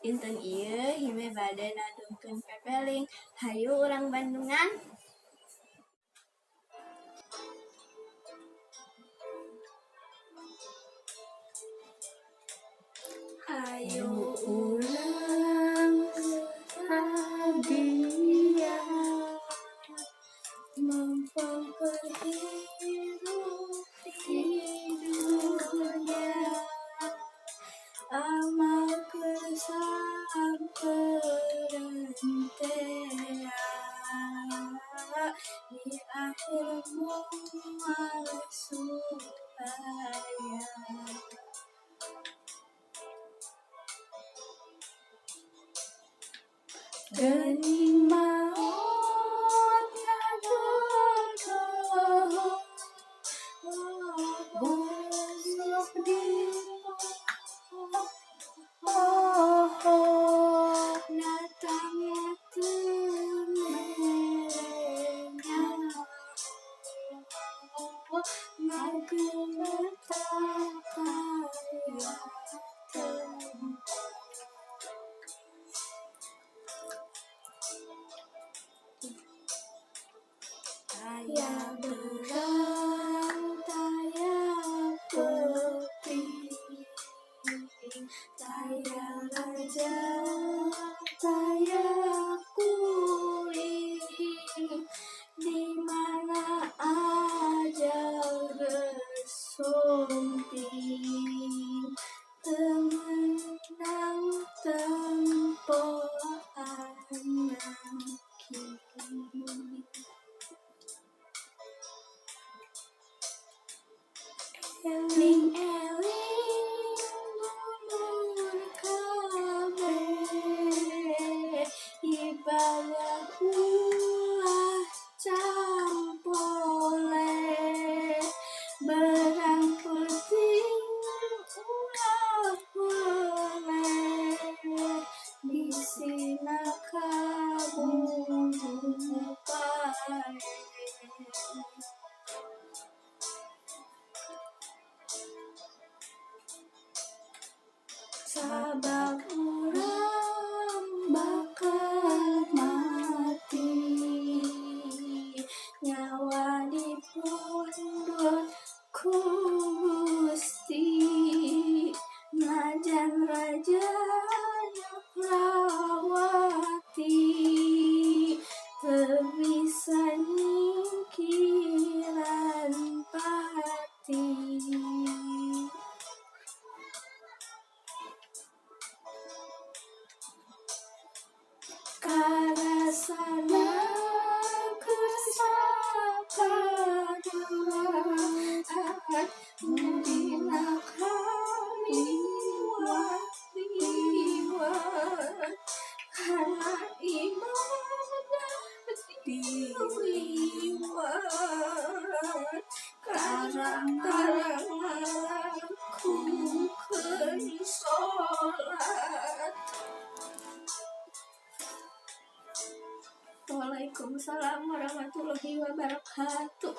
Dinten ieu hime bade nadungkeun pepeling. Hayu urang Bandungan. Hayu urang sadia memperhirup di dunia. Amal kesamperantea di akhir mual supaya geuning maot ngadodo besok di datangnya temennya ngageletaya taya berang taya putih taya raja taya kuring di mana aja gesumping temenang tempoan kini. Eling-eling umur kabeh ibadah ulah campole berang putih ulah boleh disina kabung pae. Sabab urang bakal mati nyawa dipundhut ku Gusti najan raja Nyakrawati teu bisa nyingkiran pati. Karasana kesakaran mudina kaliwat karena ibadah diliwat karang-karang lakukeun sholat. Waalaikumsalam warahmatullahi wabarakatuh.